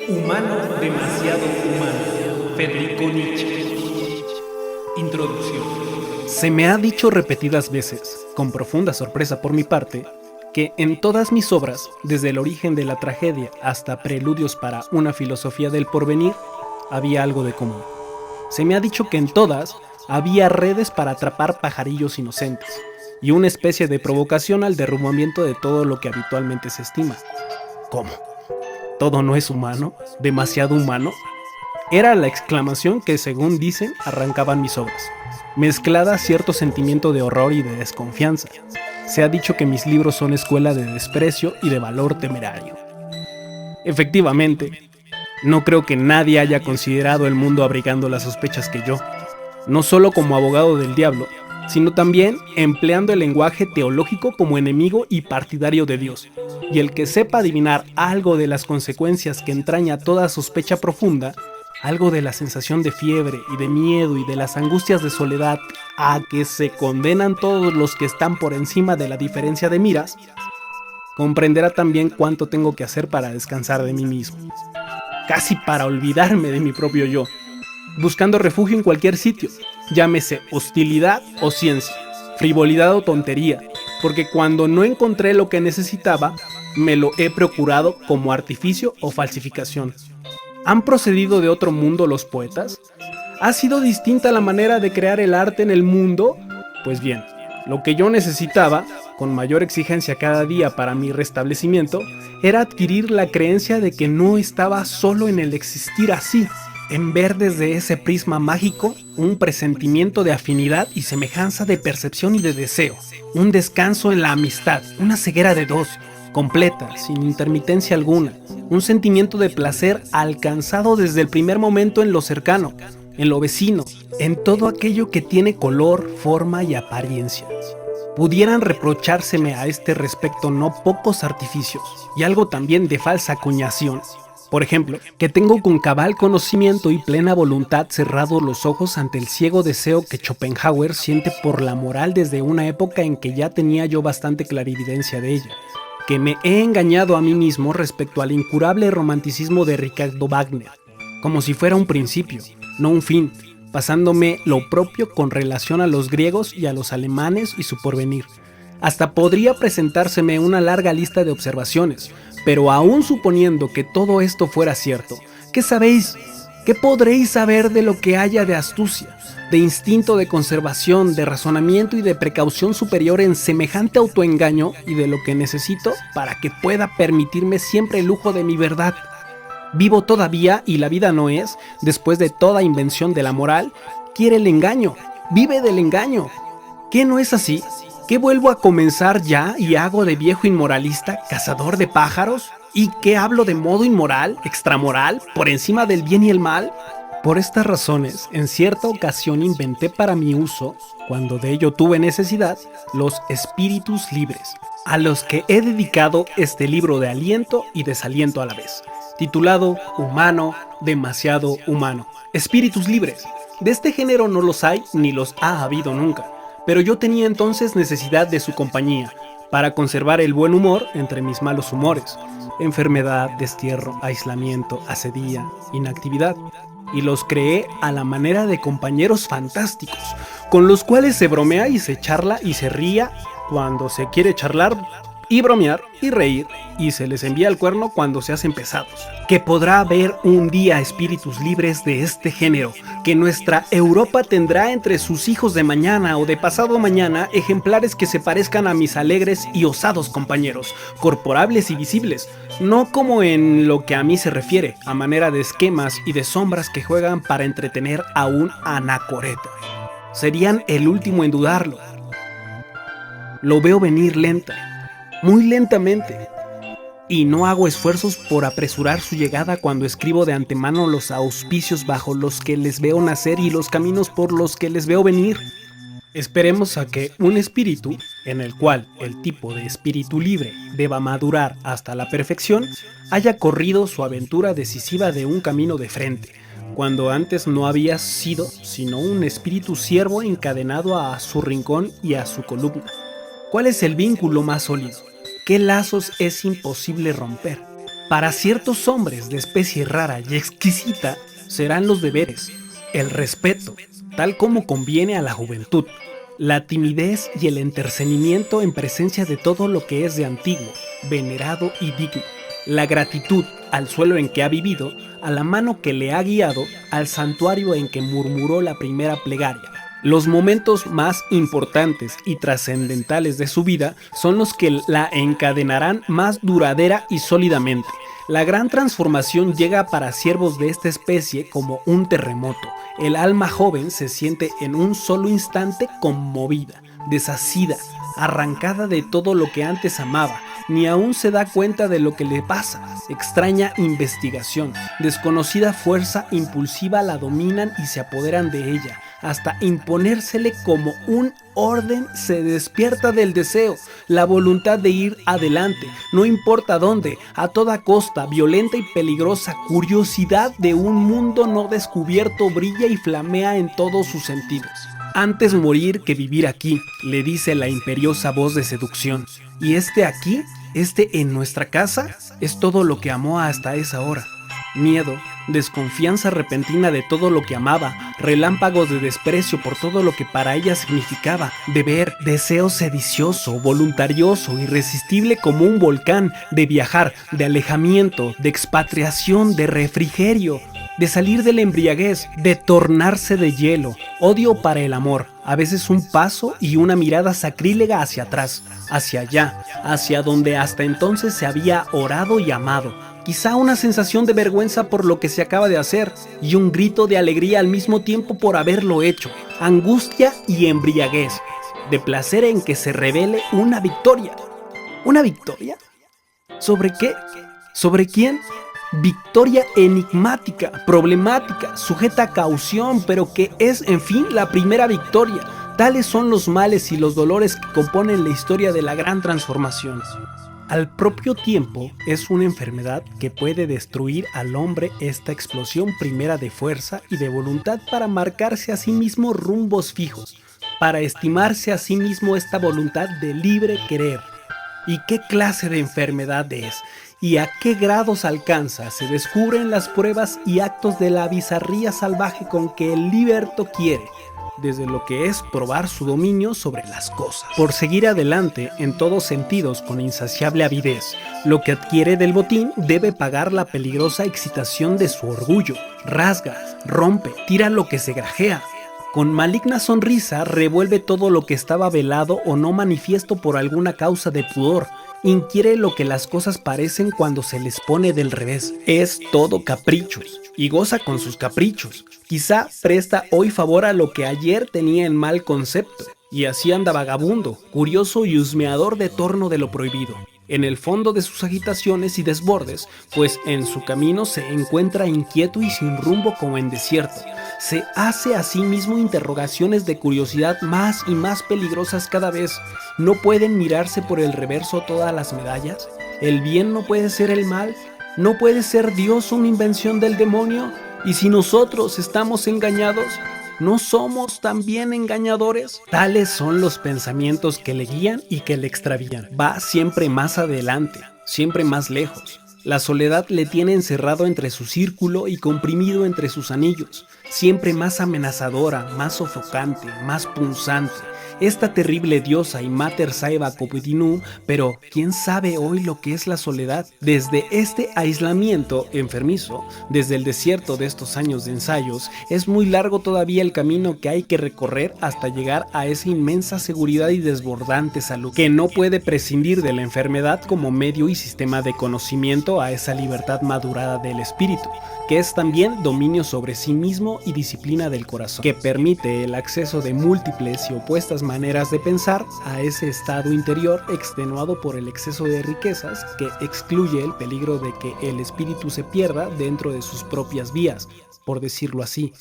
Humano demasiado humano. Federico Nietzsche. Introducción. Se me ha dicho repetidas veces, con profunda sorpresa por mi parte, que en todas mis obras, desde el origen de la tragedia hasta Preludios para una filosofía del porvenir, había algo de común. Se me ha dicho que en todas había redes para atrapar pajarillos inocentes y una especie de provocación al derrumbamiento de todo lo que habitualmente se estima. ¿Cómo? ¿Todo no es humano? ¿Demasiado humano? Era la exclamación que, según dicen, arrancaban mis obras, mezclada a cierto sentimiento de horror y de desconfianza. Se ha dicho que mis libros son escuela de desprecio y de valor temerario. Efectivamente, no creo que nadie haya considerado el mundo abrigando las sospechas que yo, no solo como abogado del diablo, sino también empleando el lenguaje teológico como enemigo y partidario de Dios. Y el que sepa adivinar algo de las consecuencias que entraña toda sospecha profunda, algo de la sensación de fiebre y de miedo y de las angustias de soledad a que se condenan todos los que están por encima de la diferencia de miras, comprenderá también cuánto tengo que hacer para descansar de mí mismo, casi para olvidarme de mi propio yo, buscando refugio en cualquier sitio, llámese hostilidad o ciencia, frivolidad o tontería, porque cuando no encontré lo que necesitaba, me lo he procurado como artificio o falsificación. ¿Han procedido de otro mundo los poetas? ¿Ha sido distinta la manera de crear el arte en el mundo? Pues bien, lo que yo necesitaba, con mayor exigencia cada día para mi restablecimiento, era adquirir la creencia de que no estaba solo en el existir así, en ver desde ese prisma mágico un presentimiento de afinidad y semejanza de percepción y de deseo, un descanso en la amistad, una ceguera de dos, completa, sin intermitencia alguna, un sentimiento de placer alcanzado desde el primer momento en lo cercano, en lo vecino, en todo aquello que tiene color, forma y apariencia. Pudieran reprochárseme a este respecto no pocos artificios, y algo también de falsa acuñación. Por ejemplo, que tengo con cabal conocimiento y plena voluntad cerrados los ojos ante el ciego deseo que Schopenhauer siente por la moral desde una época en que ya tenía yo bastante clarividencia de ella, que me he engañado a mí mismo respecto al incurable romanticismo de Ricardo Wagner, como si fuera un principio, no un fin, pasándome lo propio con relación a los griegos y a los alemanes y su porvenir. Hasta podría presentárseme una larga lista de observaciones, pero aún suponiendo que todo esto fuera cierto, ¿qué sabéis? ¿Qué podréis saber de lo que haya de astucia, de instinto de conservación, de razonamiento y de precaución superior en semejante autoengaño y de lo que necesito para que pueda permitirme siempre el lujo de mi verdad? Vivo todavía y la vida no es, después de toda invención de la moral, quiere el engaño, vive del engaño. ¿Qué no es así? ¿Qué vuelvo a comenzar ya y hago de viejo inmoralista, cazador de pájaros? ¿Y qué hablo de modo inmoral, extramoral, por encima del bien y el mal? Por estas razones, en cierta ocasión inventé para mi uso, cuando de ello tuve necesidad, los espíritus libres, a los que he dedicado este libro de aliento y desaliento a la vez, titulado Humano, demasiado humano. Espíritus libres. De este género no los hay ni los ha habido nunca. Pero yo tenía entonces necesidad de su compañía, para conservar el buen humor entre mis malos humores, enfermedad, destierro, aislamiento, asedía, inactividad, y los creé a la manera de compañeros fantásticos, con los cuales se bromea y se charla y se ría cuando se quiere charlar, y bromear y reír, y se les envía el cuerno cuando se hacen pesados. Que podrá haber un día espíritus libres de este género, que nuestra Europa tendrá entre sus hijos de mañana o de pasado mañana ejemplares que se parezcan a mis alegres y osados compañeros, corporables y visibles, no como en lo que a mí se refiere, a manera de esquemas y de sombras que juegan para entretener a un anacoreta. Serían el último en dudarlo. Lo veo venir lenta, muy lentamente, y no hago esfuerzos por apresurar su llegada cuando escribo de antemano los auspicios bajo los que les veo nacer y los caminos por los que les veo venir. Esperemos a que un espíritu, en el cual el tipo de espíritu libre deba madurar hasta la perfección, haya corrido su aventura decisiva de un camino de frente, cuando antes no había sido sino un espíritu siervo encadenado a su rincón y a su columna. ¿Cuál es el vínculo más sólido? ¿Qué lazos es imposible romper? Para ciertos hombres de especie rara y exquisita serán los deberes, el respeto, tal como conviene a la juventud, la timidez y el entretenimiento en presencia de todo lo que es de antiguo, venerado y digno, la gratitud al suelo en que ha vivido, a la mano que le ha guiado, al santuario en que murmuró la primera plegaria. Los momentos más importantes y trascendentales de su vida son los que la encadenarán más duradera y sólidamente. La gran transformación llega para siervos de esta especie como un terremoto. El alma joven se siente en un solo instante conmovida, deshacida, arrancada de todo lo que antes amaba, ni aún se da cuenta de lo que le pasa. Extraña investigación, desconocida fuerza impulsiva la dominan y se apoderan de ella. Hasta imponérsele como un orden se despierta del deseo, la voluntad de ir adelante, no importa dónde, a toda costa, violenta y peligrosa curiosidad de un mundo no descubierto brilla y flamea en todos sus sentidos. Antes morir que vivir aquí, le dice la imperiosa voz de seducción. Y aquí, en nuestra casa, es todo lo que amó hasta esa hora. Miedo, desconfianza repentina de todo lo que amaba, relámpagos de desprecio por todo lo que para ella significaba, deber, deseo sedicioso, voluntarioso, irresistible como un volcán, de viajar, de alejamiento, de expatriación, de refrigerio, de salir de la embriaguez, de tornarse de hielo, odio para el amor, a veces un paso y una mirada sacrílega hacia atrás, hacia allá, hacia donde hasta entonces se había orado y amado, quizá una sensación de vergüenza por lo que se acaba de hacer y un grito de alegría al mismo tiempo por haberlo hecho, angustia y embriaguez, de placer en que se revele una victoria. ¿Una victoria? ¿Sobre qué? ¿Sobre quién? Victoria enigmática, problemática, sujeta a caución, pero que es, en fin, la primera victoria. Tales son los males y los dolores que componen la historia de la gran transformación. Al propio tiempo, es una enfermedad que puede destruir al hombre esta explosión primera de fuerza y de voluntad para marcarse a sí mismo rumbos fijos, para estimarse a sí mismo esta voluntad de libre querer. ¿Y qué clase de enfermedad es? ¿Y a qué grados alcanza? Se descubren las pruebas y actos de la bizarría salvaje con que el liberto quiere, desde lo que es probar su dominio sobre las cosas, por seguir adelante en todos sentidos con insaciable avidez. Lo que adquiere del botín debe pagar la peligrosa excitación de su orgullo, rasga, rompe, tira lo que se grajea. Con maligna sonrisa revuelve todo lo que estaba velado o no manifiesto por alguna causa de pudor. Inquiere lo que las cosas parecen cuando se les pone del revés. Es todo caprichos y goza con sus caprichos. Quizá presta hoy favor a lo que ayer tenía en mal concepto. Y así anda vagabundo, curioso y husmeador de torno de lo prohibido. En el fondo de sus agitaciones y desbordes, pues en su camino se encuentra inquieto y sin rumbo como en desierto. Se hace a sí mismo interrogaciones de curiosidad más y más peligrosas cada vez. ¿No pueden mirarse por el reverso todas las medallas? ¿El bien no puede ser el mal? ¿No puede ser Dios una invención del demonio? ¿Y si nosotros estamos engañados, no somos también engañadores? Tales son los pensamientos que le guían y que le extravían. Va siempre más adelante, siempre más lejos. La soledad le tiene encerrado entre su círculo y comprimido entre sus anillos, siempre más amenazadora, más sofocante, más punzante. Esta terrible diosa y Mater Saeva Copidinu, pero ¿quién sabe hoy lo que es la soledad? Desde este aislamiento enfermizo, desde el desierto de estos años de ensayos, es muy largo todavía el camino que hay que recorrer hasta llegar a esa inmensa seguridad y desbordante salud, que no puede prescindir de la enfermedad como medio y sistema de conocimiento a esa libertad madurada del espíritu, que es también dominio sobre sí mismo y disciplina del corazón, que permite el acceso de múltiples y opuestas maneras de pensar a ese estado interior extenuado por el exceso de riquezas que excluye el peligro de que el espíritu se pierda dentro de sus propias vías, por decirlo así,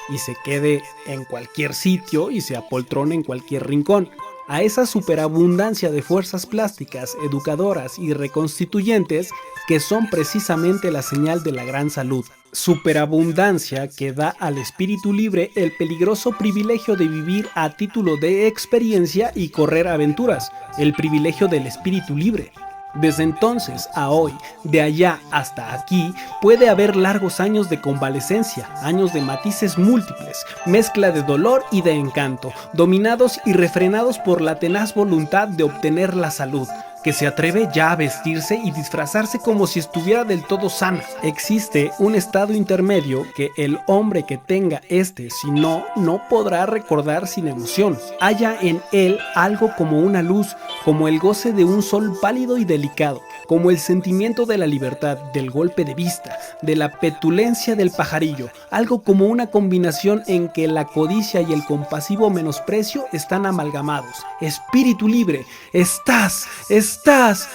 y se quede en cualquier sitio y se apoltrone en cualquier rincón. A esa superabundancia de fuerzas plásticas, educadoras y reconstituyentes que son precisamente la señal de la gran salud. Superabundancia que da al espíritu libre el peligroso privilegio de vivir a título de experiencia y correr aventuras, el privilegio del espíritu libre. Desde entonces a hoy, de allá hasta aquí, puede haber largos años de convalecencia, años de matices múltiples, mezcla de dolor y de encanto, dominados y refrenados por la tenaz voluntad de obtener la salud, que se atreve ya a vestirse y disfrazarse como si estuviera del todo sana. Existe un estado intermedio que el hombre que tenga si no podrá recordar sin emoción. Halla en él algo como una luz, como el goce de un sol pálido y delicado, como el sentimiento de la libertad, del golpe de vista, de la petulencia del pajarillo, algo como una combinación en que la codicia y el compasivo menosprecio están amalgamados. Espíritu libre, estás.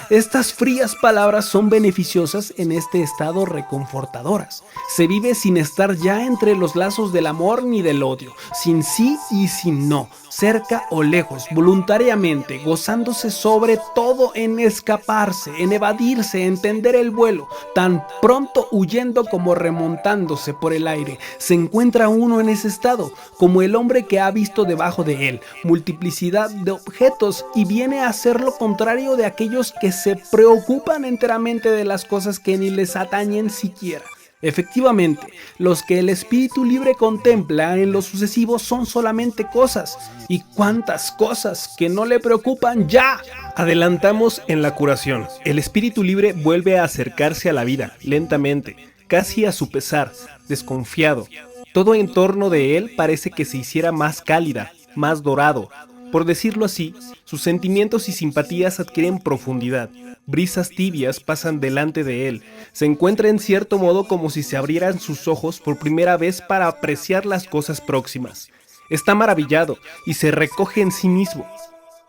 Estas frías palabras son beneficiosas en este estado reconfortadoras. Se vive sin estar ya entre los lazos del amor ni del odio, sin sí y sin no, cerca o lejos, voluntariamente, gozándose sobre todo en escaparse, en evadirse, en tender el vuelo, tan pronto huyendo como remontándose por el aire. Se encuentra uno en ese estado, como el hombre que ha visto debajo de él multiplicidad de objetos y viene a hacer lo contrario de aquellos que se preocupan enteramente de las cosas que ni les atañen siquiera. Efectivamente, los que el espíritu libre contempla en lo sucesivo son solamente cosas, y cuántas cosas que no le preocupan ya. Adelantamos en la curación. El espíritu libre vuelve a acercarse a la vida, lentamente, casi a su pesar, desconfiado. Todo en torno de él parece que se hiciera más cálida, más dorado. Por decirlo así, sus sentimientos y simpatías adquieren profundidad. Brisas tibias pasan delante de él. Se encuentra en cierto modo como si se abrieran sus ojos por primera vez para apreciar las cosas próximas. Está maravillado y se recoge en sí mismo.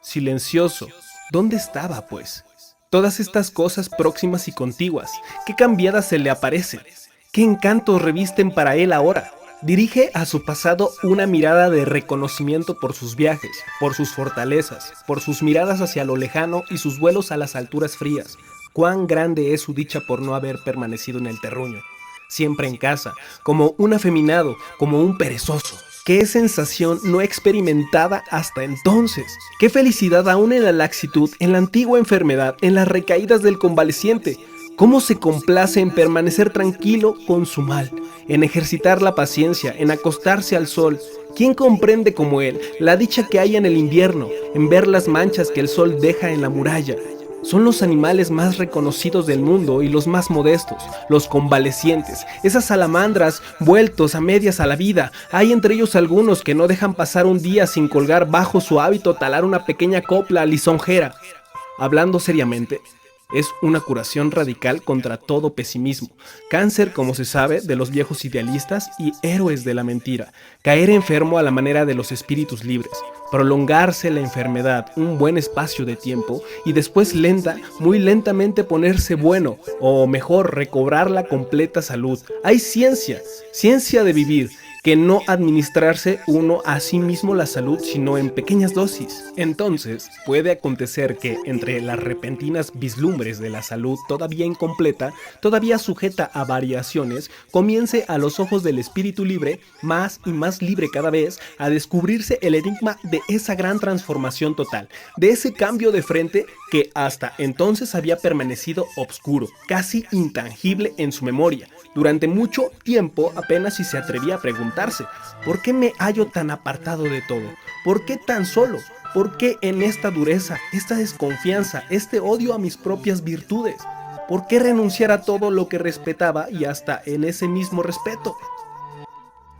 Silencioso. ¿Dónde estaba, pues? Todas estas cosas próximas y contiguas, ¿qué cambiadas se le aparecen? ¿Qué encantos revisten para él ahora? Dirige a su pasado una mirada de reconocimiento por sus viajes, por sus fortalezas, por sus miradas hacia lo lejano y sus vuelos a las alturas frías. Cuán grande es su dicha por no haber permanecido en el terruño, siempre en casa, como un afeminado, como un perezoso. ¡Qué sensación no experimentada hasta entonces! ¡Qué felicidad aún en la laxitud, en la antigua enfermedad, en las recaídas del convaleciente! ¿Cómo se complace en permanecer tranquilo con su mal, en ejercitar la paciencia, en acostarse al sol? ¿Quién comprende como él la dicha que hay en el invierno, en ver las manchas que el sol deja en la muralla? Son los animales más reconocidos del mundo y los más modestos, los convalecientes, esas salamandras vueltos a medias a la vida. Hay entre ellos algunos que no dejan pasar un día sin colgar bajo su hábito talar una pequeña copla lisonjera. Hablando seriamente, es una curación radical contra todo pesimismo, cáncer, como se sabe, de los viejos idealistas y héroes de la mentira, caer enfermo a la manera de los espíritus libres, prolongarse la enfermedad un buen espacio de tiempo y después muy lentamente ponerse bueno, o mejor, recobrar la completa salud. Hay ciencia de vivir, que no administrarse uno a sí mismo la salud, sino en pequeñas dosis. Entonces, puede acontecer que entre las repentinas vislumbres de la salud todavía incompleta, todavía sujeta a variaciones, comience a los ojos del espíritu libre, más y más libre cada vez, a descubrirse el enigma de esa gran transformación total, de ese cambio de frente que hasta entonces había permanecido obscuro, casi intangible en su memoria. Durante mucho tiempo apenas si se atrevía a preguntarse: ¿por qué me hallo tan apartado de todo? ¿Por qué tan solo? ¿Por qué en esta dureza, esta desconfianza, este odio a mis propias virtudes? ¿Por qué renunciar a todo lo que respetaba y hasta en ese mismo respeto?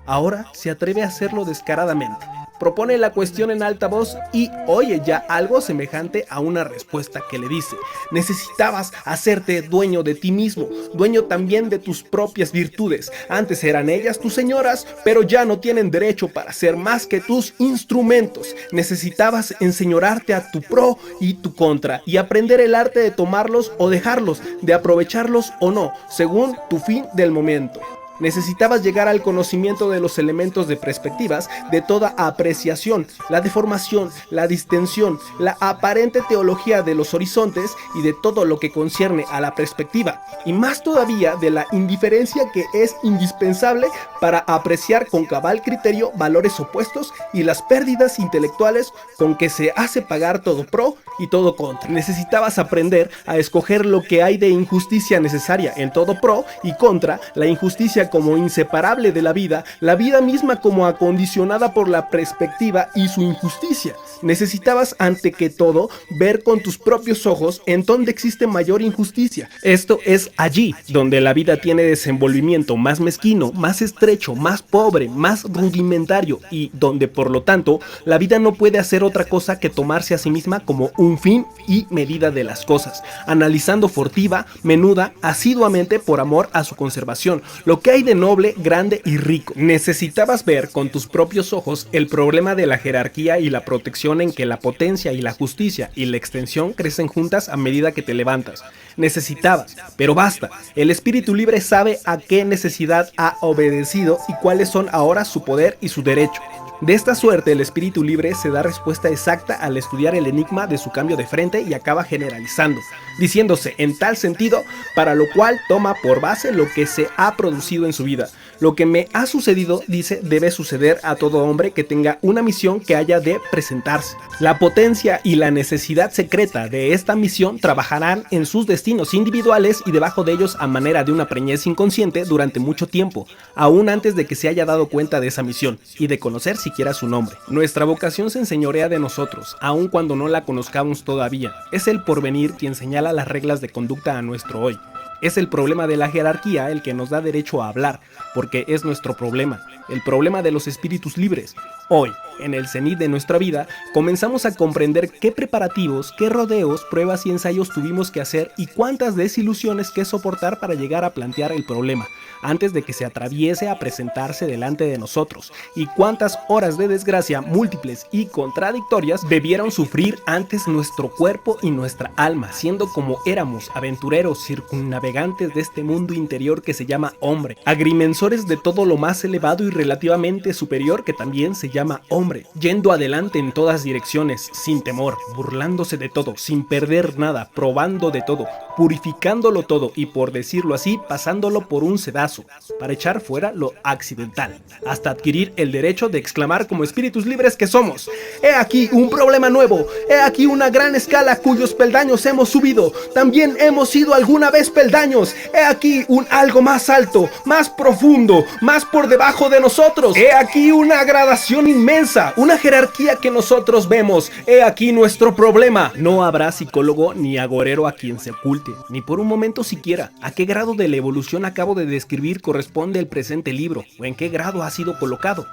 Ahora se atreve a hacerlo descaradamente. Propone la cuestión en alta voz y oye ya algo semejante a una respuesta que le dice: necesitabas hacerte dueño de ti mismo, dueño también de tus propias virtudes. Antes eran ellas tus señoras, pero ya no tienen derecho para ser más que tus instrumentos. Necesitabas enseñorarte a tu pro y tu contra y aprender el arte de tomarlos o dejarlos, de aprovecharlos o no, según tu fin del momento. Necesitabas llegar al conocimiento de los elementos de perspectivas, de toda apreciación, la deformación, la distensión, la aparente teología de los horizontes y de todo lo que concierne a la perspectiva, y más todavía de la indiferencia que es indispensable para apreciar con cabal criterio valores opuestos y las pérdidas intelectuales con que se hace pagar todo pro y todo contra. Necesitabas aprender a escoger lo que hay de injusticia necesaria en todo pro y contra, la injusticia como inseparable de la vida misma como acondicionada por la perspectiva y su injusticia. Necesitabas ante que todo ver con tus propios ojos en donde existe mayor injusticia. Esto es allí donde la vida tiene desenvolvimiento más mezquino, más estrecho, más pobre, más rudimentario y donde por lo tanto la vida no puede hacer otra cosa que tomarse a sí misma como un fin y medida de las cosas, analizando furtiva, menuda, asiduamente por amor a su conservación, lo que hay de noble, grande y rico. Necesitabas ver con tus propios ojos el problema de la jerarquía y la protección en que la potencia y la justicia y la extensión crecen juntas a medida que te levantas. Necesitabas, pero basta, el espíritu libre sabe a qué necesidad ha obedecido y cuáles son ahora su poder y su derecho. De esta suerte, el espíritu libre se da respuesta exacta al estudiar el enigma de su cambio de frente y acaba generalizando, diciéndose en tal sentido, para lo cual toma por base lo que se ha producido en su vida. Lo que me ha sucedido, dice, debe suceder a todo hombre que tenga una misión que haya de presentarse. La potencia y la necesidad secreta de esta misión trabajarán en sus destinos individuales y debajo de ellos a manera de una preñez inconsciente durante mucho tiempo, aún antes de que se haya dado cuenta de esa misión y de conocer siquiera su nombre. Nuestra vocación se enseñorea de nosotros, aun cuando no la conozcamos todavía. Es el porvenir quien señala las reglas de conducta a nuestro hoy. Es el problema de la jerarquía el que nos da derecho a hablar, porque es nuestro problema, el problema de los espíritus libres. Hoy, en el cenit de nuestra vida, comenzamos a comprender qué preparativos, qué rodeos, pruebas y ensayos tuvimos que hacer y cuántas desilusiones que soportar para llegar a plantear el problema, antes de que se atraviese a presentarse delante de nosotros, y cuántas horas de desgracia múltiples y contradictorias debieron sufrir antes nuestro cuerpo y nuestra alma, siendo como éramos aventureros circunnavegantes de este mundo interior que se llama hombre, agrimensores de todo lo más elevado y relativamente superior que también se llama hombre, yendo adelante en todas direcciones, sin temor, burlándose de todo, sin perder nada, probando de todo, purificándolo todo y, por decirlo así, pasándolo por un sedazo, para echar fuera lo accidental, hasta adquirir el derecho de exclamar como espíritus libres que somos: he aquí un problema nuevo, he aquí una gran escala cuyos peldaños hemos subido, también hemos sido alguna vez peldaños, he aquí un algo más alto, más profundo, más por debajo de nosotros, he aquí una gradación inmensa, una jerarquía que nosotros vemos, he aquí nuestro problema. No habrá psicólogo ni agorero a quien se oculte, ni por un momento siquiera, a qué grado de la evolución acabo de describir corresponde el presente libro, o en qué grado ha sido colocado.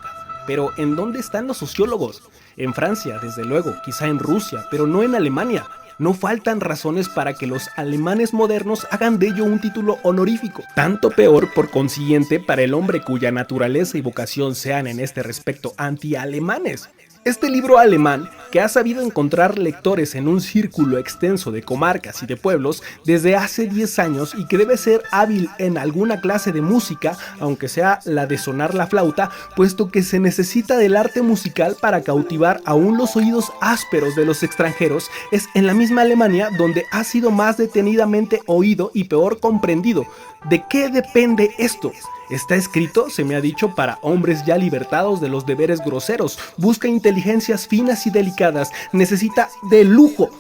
Pero ¿en dónde están los sociólogos? En Francia, desde luego, quizá en Rusia, pero no en Alemania. No faltan razones para que los alemanes modernos hagan de ello un título honorífico. Tanto peor, por consiguiente, para el hombre cuya naturaleza y vocación sean en este respecto anti-alemanes. Este libro alemán, que ha sabido encontrar lectores en un círculo extenso de comarcas y de pueblos desde hace 10 años y que debe ser hábil en alguna clase de música, aunque sea la de sonar la flauta, puesto que se necesita del arte musical para cautivar aún los oídos ásperos de los extranjeros, es en la misma Alemania donde ha sido más detenidamente oído y peor comprendido. ¿De qué depende esto? Está escrito, se me ha dicho, para hombres ya libertados de los deberes groseros, busca inteligencias finas y delicadas, necesita de lujo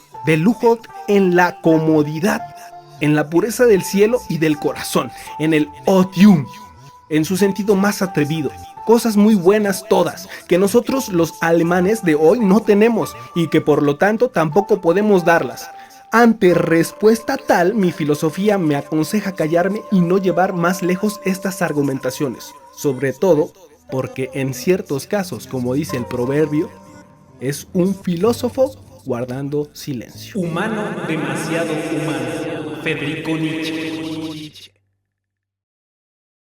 en la comodidad, en la pureza del cielo y del corazón, en el odium, en su sentido más atrevido. Cosas muy buenas todas, que nosotros los alemanes de hoy no tenemos y que por lo tanto tampoco podemos darlas. Ante respuesta tal, mi filosofía me aconseja callarme y no llevar más lejos estas argumentaciones, sobre todo porque en ciertos casos, como dice el proverbio, es un filósofo guardando silencio. Humano demasiado humano. Federico Nietzsche.